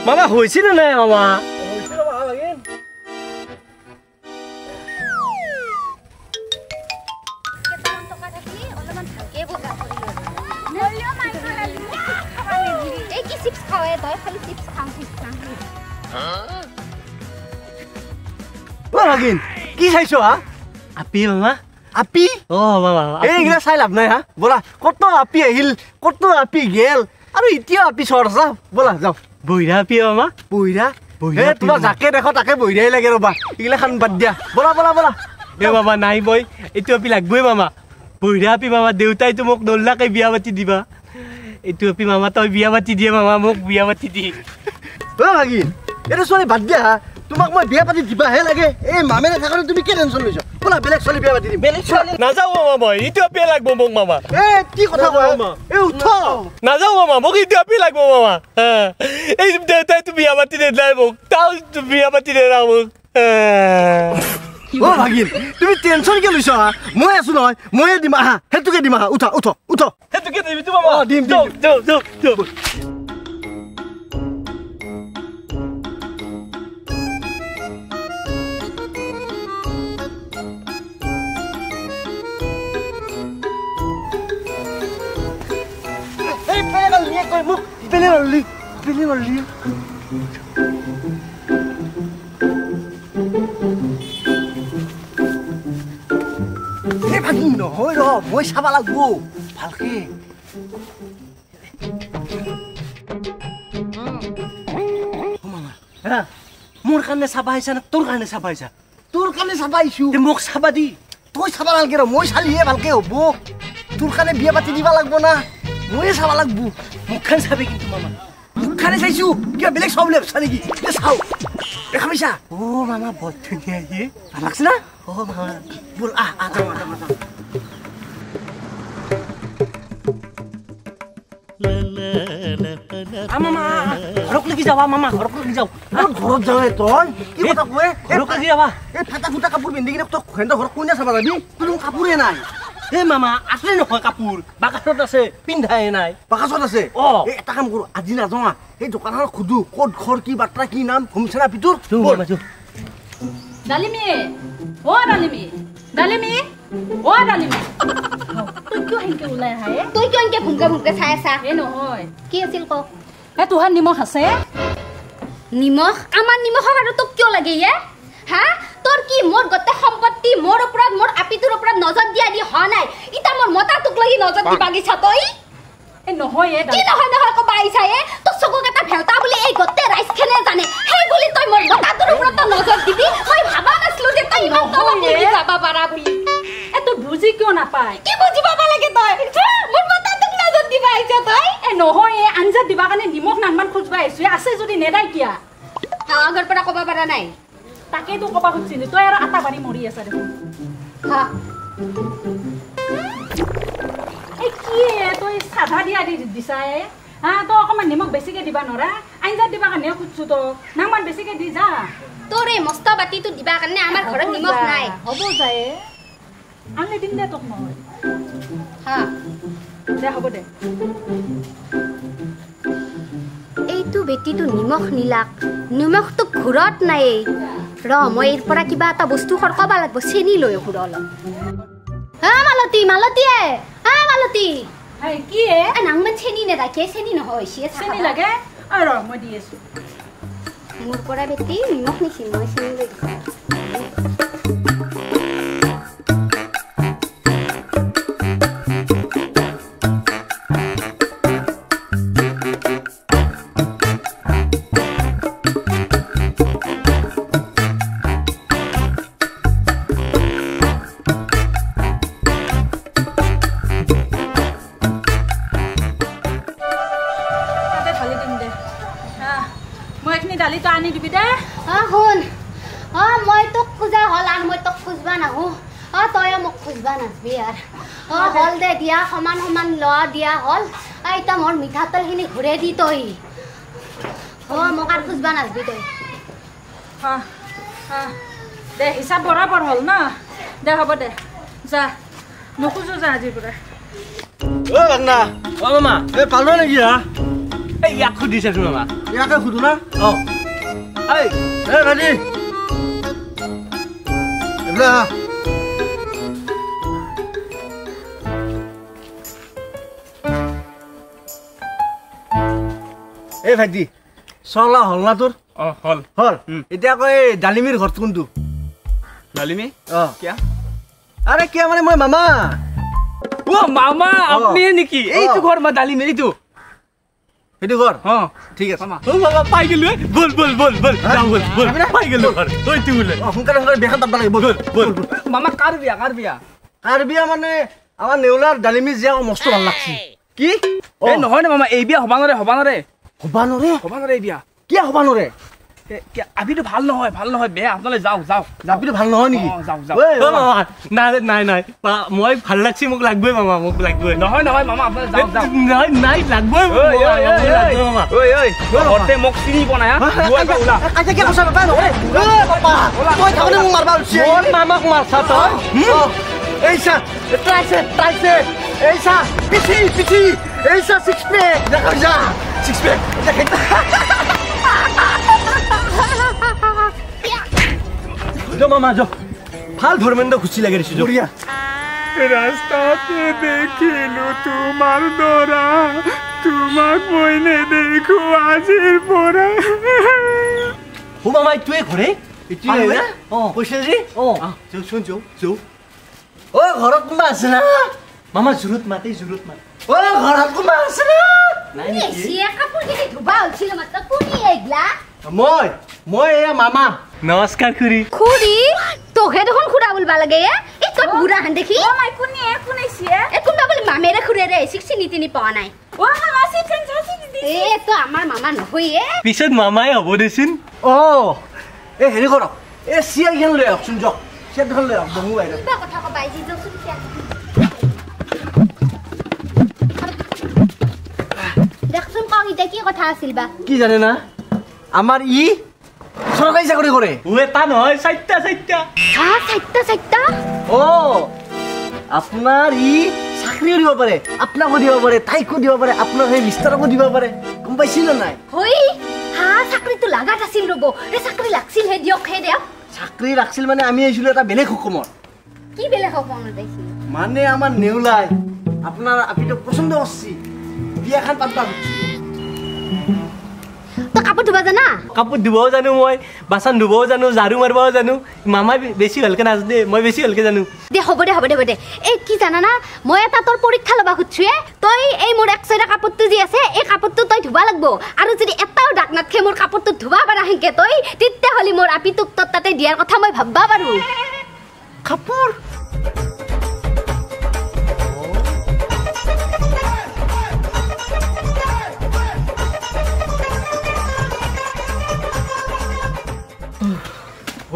মামা হৈছিল নাই মামা কি চাইছো হা আপি মামা আপি অ মামা এইগিলা চাই লাভ নাই হা বলা কত আপি আহিল কত আপি গেল আৰু এতিয়া আপি চৰ যা বলা যাও বহিৰা আপি মামা বহিৰা হে তোমাক যাকে দেখো তাকে বহিৰাই লাগে ৰবা এইগিলা খান বাদ দিয়া বলা বলা বলা এ মামা নাই বই এইটো আপি লাগবই মামা বহিৰা আপি মামা দেউতাইতো মোক নল্লাকে বিয়া পাতি দিবা এইটো আপি মামা তই বিয়া পাতি দিয়ে মামা মোক বিয়া পাতি দি অ ভাগি এইটো ছোৱালী বাদ দিয়া তোমাক মই বিয়া পাতি দিবাহে লাগে এই মামে নাথাকলে তুমি কি টেনচন লৈছা বলা বেলেগ ছোৱালী বিয়া পাতি দিম বেলেগ ছোৱালী নাযাও মামা মই এইটো আপি লাগব মোক মামা এ কি কথা কয় মামা এ উঠ নাযাও মামা মোক এইটো আপি লাগব মামা এই দেউতাই তুমি বিয়া পাতি দে নাই মোক তাও বিয়া পাতি দে না মোক ও ভাগিন তুমি টেনচন কি লৈছা মই আছো নহয় ময়ে দিম আহা হেতুকে দিম আহা উঠা উঠ উঠ হেতুকে দিবি তুমি মামা দিম দিম যাও Pilih lagi. Eh bagi no, hoyo, mau siapa lagu? Palke. Oh mama. Ha? Mur karena sabai sana, tur karena sabai sa. Tur karena sabai shu. Demok sabadi. Toy sabar lagi ro, mau sali ya palke obo. Tur karena biaya pati di balak bona. Mau sabar lagu. Bukan sabai gitu mama. খানে চাইছো কিবা বেলেগ চাও লে চানি কি চাও দেখা পাইছা ও মামা বহুত ধুনীয়া হে ভাল লাগছে না ও মামা বল মামা ঘরক লাগি যাবা মামা ঘরক লাগি যাও ঘরত যাওয়ে তই কি কথা কয় ঘরক লাগি যাবা এই ফাটা ফুটা কাপোৰ পিন্ধি কিনে তো হেন্দ ঘৰ কোনে চাবা যাবি কোনো কাপোৰে নাই এ মামা আসলে নহয় কাপোৰ বাকাছত আছে পিন্ধাই নাই বাকাছত আছে অ এটা কাম কৰো আজি না যোৱা এই দোকানৰ খুদু কোড ঘৰ কি বাট্ৰা কি নাম ঘুমছনা পিতুৰ বল ডালিমি ও ডালিমি ডালিমি ও ডালিমি তুই কিয় হেনকে ওলাই আহে তুই কিয় হেনকে ভুংকে ভুংকে চাই আছা এ নহয় কি আছিল ক এ তোহাৰ নিমখ আছে নিমখ আমাৰ নিমখৰ আৰু তোক কিয় লাগে ইয়া হা তোৰ কি মোৰ গতে সম্পত্তি মোৰ ওপৰত মোৰ আপিটোৰ ওপৰত নজৰ দিয়া দি হ নাই ইটা মোৰ মতা তোক লাগি নজৰ দি বাগিছা তই এ নহয় এ কি নহয় নহয় ক বাইছা এ তো চকুক এটা ভেলতা বুলি এই গতে ৰাইজ খেনে জানে সেই বুলি তই মোৰ মতাটোৰ ওপৰত নজৰ দিবি মই ভাবা নাছিলো যে তই ইমান তলত লাগি যাবা পাৰা বুলি এ তোৰ বুজি কিয় নাপায় কি বুজি পাবা লাগে তই মোৰ মতাটোক নজৰ দিবা আইছা তই এ নহয় এ আঞ্জা দিবা কাৰণে নিমখ নানমান খুজবা আইছো আছে যদি নেদাই কিয়া আগৰ পৰা কবা পাৰা নাই তাকেই তো কবা খুজিছিলি তই আৰু আটা বাৰী মৰি আছা দেখোন হা এই কি তই সাধা দিয়া দি দিছাই হা তই অকণমান নিমখ বেছিকে দিবা নৰা আঞ্জাত দিবা কাৰণে খুজছো তো নামান বেছিকে দি যা তোৰ এই মস্ত বাতিটো দিবা কাৰণে আমাৰ ঘৰত নিমখ নাই হ'ব যায় আনলে দিম দে তোক মই হা দে হ'ব দে এইটো বেটিটো নিমখ নিলাক নিমখটো ঘৰত নাই ৰ মই এৰ পৰা কিবা এটা বস্তু খৰকাবা লাগব চেনি লৈ ঘুৰ অলপ হা মালতী মালতীয়ে হা মালতী হাই কি এ নাংমান চেনি নেদাকে চেনি নহয় চেনি লাগে আৰু মই দি আছো মোৰ পৰা বেটি নিমখ নিছি মই চেনি লৈ দালিটো আনি দিবি দে শুন মই তোক খুজা হল আৰু মই তোক খুজবা নাহো তই মোক খুজবা নাচবি আৰু হল দে দিয়া সমান সমান লোৱা দিয়া হল এতিয়া মোৰ মিঠাতেলখিনি ঘূৰাই দি তই মোক আৰু খুজবা নাচবি তই দে হিচাপ বৰাবৰ হল ন দে হ'ব দে যা নোখোজো যা আজিৰ পৰা মামা এই পালো নেকি হা ইয়াক সুধিছেচোন মামা ইয়াকে সুধো না এই ভাইটি এইফালে আহা এই ভাইটি চলা হল না তোৰ হল হল এতিয়া আকৌ এই ডালিমীৰ ঘৰত কোনটো ডালিমী কিয়া আৰে কিয় মানে মই মামা ও মামা আপনি নেকি এইটো ঘৰ মা ডালিমী এইটো সেইটো ঘৰ ঠিক আছে ও মামা পাই গেলো বল বল বল বল যাও বল বল পাই গেলো ঘৰ তইটো বলে সোনকালে সোনকালে বিয়াখন পাব লাগে বল বল মামা কাৰ বিয়া মানে আমাৰ নেউলাৰ ডালিমী জীয়াক মস্ত ভাল লাগছে কি এই নহয় না মামা এই বিয়া হবা নৰে হবা নৰে এই বিয়া কিয় হবা নৰে আপিটো ভাল নহয় বেয়া আপোনালৈ যাও আপিটো ভাল নহয় নেকি নাই মই ভাল লাগছি মোক লাগবই মামা মোক লাগবই নহয় মামা আপোনালৈ যাও নাই লাগবই ঘৰতে মোক চিনি বনাই ওলা কি কৈছা বাবা নৰে তই থাকোঁতে মোক মাৰবা উঠিছে মামাক মাৰছা তই এইছা ট্ৰাইছে এইছা পিছি এইছা সিক্স পেক দেখা যা সিক্স পেক মামা যো ভাল ধর্মেন্দ্র খুশি লাগে রে বড়িয়া রাস্তাতে দেখিলো তোমার দরা তোমাক মই নেদেখো আজির পরা ও মামা তুই ঘরে ইতি না কৈছে জি শুন ও ঘৰত কোনোবা আছে না মামা জুৰুত মাতে ও ঘৰত কোনোবা আছে না নাই সিয়ে কাপোৰ কিনি ধুবা হৈছিল মাত্ৰ কোনি এইগলা মই এয়া মামা নমস্কাৰ খুৰী খুৰী তোহে দেখোন খুৰা বুলবা লাগে এই তোৰ বুঢ়া হান দেখি ও মাই কোনাইছে এ কোনবা বলি মামেৰে খুৰেৰে চিনি তিনি পোৱা নাই ও মামা চিনি এ তো আমাৰ মামা নহয় এ পিছত মামাই হ'ব দেচোন এই হেৰি কৰক এই চিয়াখন লৈ আহকচোন যক চিয়াখন লৈ আহক বহো বাইদেউ কিবা কথা কবাই যি যকচোন চিয়া দেখচোন কওঁ এতিয়া কি কথা আছিল বা কি জানে না আমাৰ ই চৰকাৰী চাকৰি কৰে ও এটা নহয় চাইটা হা চাইটা আপোনাৰ ই চাকৰিও দিব পাৰে আপোনাকো দিব পাৰে তাইকো দিব পাৰে আপোনাৰ সেই মিষ্টাৰকো দিব পাৰে গম পাইছিল নাই হই হা চাকৰিটো লাগাত আছিল ৰব এই চাকৰি লাগছিল হে দিয়ক চাকৰি লাগছিল মানে আমি আহিছিলো এটা বেলেগ হুকুমত কি বেলেগ হুকুম দেখিছিল মানে আমাৰ নেউলাই আপোনাৰ আপিটো পছন্দ কৰছি বিয়াখন পাতবা তো কাপোৰ ধুবা জানা কাপোৰ ধুবও জানো মই বাচন ধুবও জানো ঝাৰু মাৰিবও জানো মামাই বেছি ভালকে নাজানে মই বেছি ভালকে জানো দে হ'ব দে এই কি জানা না মই এটা তোৰ পৰীক্ষা লবা খুজিছো তই এই মোৰ একসাইডা কাপোৰটো যি আছে এই কাপোৰটো তই ধুবা লাগব আৰু যদি এটাও দাগ নাথকে মোৰ কাপোৰটো ধুবা পাৰা হেনকে তই তেতিয়া হলি মোৰ আপিটোক তোৰ তাতে দিয়াৰ কথা মই ভাববা পাৰো কাপোৰ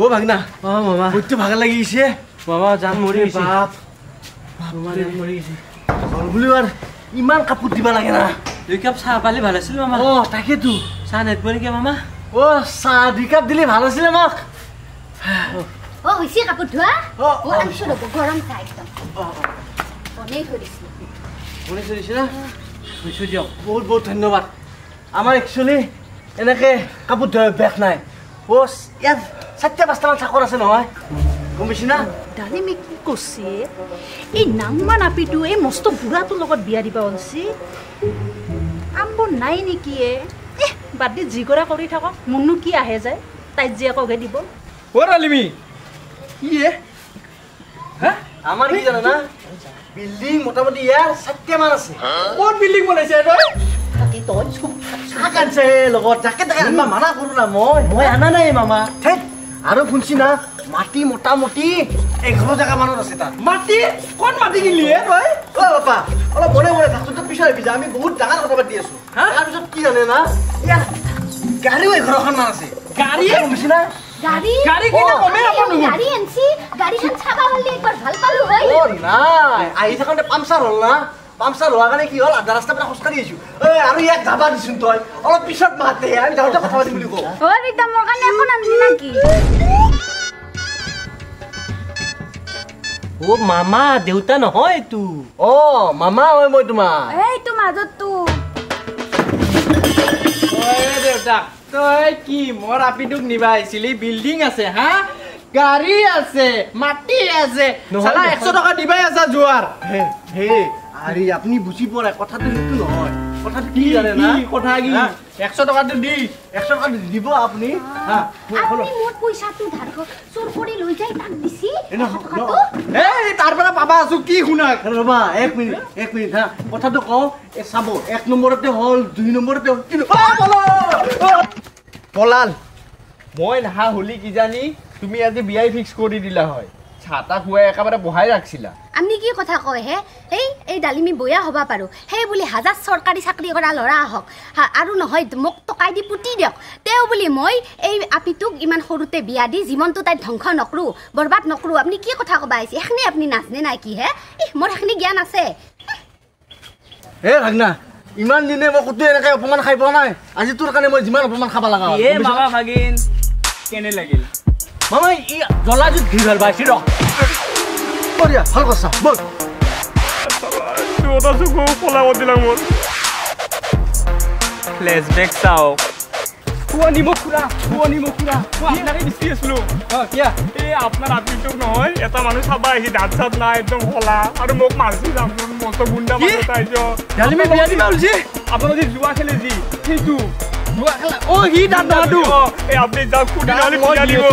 ও ভাগনা মামা বুঝতে ভাগা লাগিছে মামা জান মৰি গৈছে বাপ মামা জান মৰি গৈছে ঘৰ বুলি আৰু ইমান কাপোৰ দিবা লাগে না দুই কাপ চাহ পালে ভাল আছিল মামা তাকেতো চাহ নেটব নেকি মামা চাহ 2 কাপ দিলে ভাল আছিল আমাক হৈছে কাপোৰ ধোৱা আনিছো ৰ'ব গৰম চাহ একদম বনাই ধৰিছো বনাই থৈছে না থৈছো দিয়ক বহুত ধন্যবাদ আমাৰ একচুৱেলি এনেকে কাপোৰ ধোৱা অভ্যাস নাই ইয়াত 4-5টামান চাকৰ আছে নহয় গম পাইছি না ডালিমী কি কৈছে এই নাংমান আপিটো এই মস্ত বুঢ়াটোৰ লগত বিয়া দিবা ওলছি আম্ব নাই নেকি বাদ দি যি কৰা কৰি থাকক মোৰনো কি আহে যায় তাই জীয়েককহে দিব ডালিমী কি আমাৰ কি জানা না বিল্ডিং মোটামুটি ইয়াৰ 4টামান আছে কোন বিল্ডিং বনাইছে কানছে লগত যাকে তাকে আনবা মানা কৰো না মই আনা নাই মামা আৰু শুনছি না মাটি মোটামুটি 11 জাগা মানত আছে তাত মাটি কোন মাটি কিনলি তই বাপা অলপ মনে থাকতো পিছৰ পিছা আমি বহুত ডাঙৰ কথা পাতি আছো তাৰপিছত কি জানে না গাড়ীও 11খন মান আছে গাড়ী শুনছি না গাড়ী কিনা কমে নাপানো গাড়ী আনছি গাড়ীখন চাবা হলি একবাৰ ভাল পালো হয় নাই আহি থাকোঁতে পামচাৰ হ'ল না পামচাৰ হোৱাৰ কাৰণে কি হ'ল আধা ৰাস্তাৰ পৰা খোজকাঢ়ি আহিছো আৰু ইয়াক যাবা দিছোন তই অলপ পিছত মাতে আমি যাওঁতে কথা পাতিম বুলি কওঁ একদম মোৰ কাৰণে এখন আনিলি নেকি মামা দেউতা নহয় এইটো মামা হয় মই তোমাৰ এইটো মাজতটো চাক তই কি মোৰ আপিটোক নিবা আহিছিলি বিল্ডিং আছে হা গাড়ী আছে মাটি আছে চালা 100 টকা দিবাই আছা জোৱাৰ হে আরে আপনি বুঝি পড়া কথাটো কিন্তু নহয় কথাটো কি জানে না কথা কি 100 টকাটো দি 100 টাকা দিব আপনি হ্যাঁ আপনি মোর পয়সাটো ধার চোর করে লই যাই তাক দিছি এই তাৰ পৰা পাবা আছো কি শুনা ৰবা 1 মিনিট হা কথাটো কও এ চাব 1 নম্বৰতে হল 2 নম্বৰতে হল কিন্তু পলাল মই নাহা হলি কি জানি তুমি আজি বিয়াই ফিক্স কৰি দিলা হয় ছাতা খুৱাই একেবাৰে বহাই ৰাখিছিলা আপনি কি কথা কয় হে এই ডালিমি বয়া হবা পাৰো সেই বুলি হাজাৰ চৰকাৰী চাকৰি কৰা ল'ৰা আহক আৰু নহয় মোক টকাই দি পুতি দিয়ক তেও বুলি মই এই আপিটোক ইমান সৰুতে বিয়া দি জীৱনটো তাই ধ্বংস নকৰো বৰবাদ নকৰো আপনি কি কথা কবা আহিছে এখনি আপনি নাজনে নাই কি হে মোৰ এখনি জ্ঞান আছে হে ভাগনা ইমান দিনে মই কত এনেকৈ অপমান খাই পোৱা নাই আজি তোৰ কাৰণে মই যিমান অপমান খাব লাগা এ মামা ভাগিন কেনে লাগিল মামা ই জলা জুত ঘি ভাল পাইছি ৰ বঢ়িয়া ভাল কথা বল তোটা সুকো পলাব দিলাম মোৰ ফ্ল্যাশব্যাক চাও খুৱানি মোক খুৰা আপোনাকে বিচাৰি আছিলো কিয়া এই আপনার আপিটোক নহয় এটা মানুহ চাবা আহি দাঁত চাত নাই একদম হলা আৰু মোক মারছি যাম মস্ত গুন্ডা মানুহ তাইছ ডালিমি বিয়া দিবা ওলছি আপনার যে জুয়া খেলে যি সেইটো জুৱা খেলা অ হি দাঁত নাটো এই আপনি যাও কুটি নালি বিয়া দিব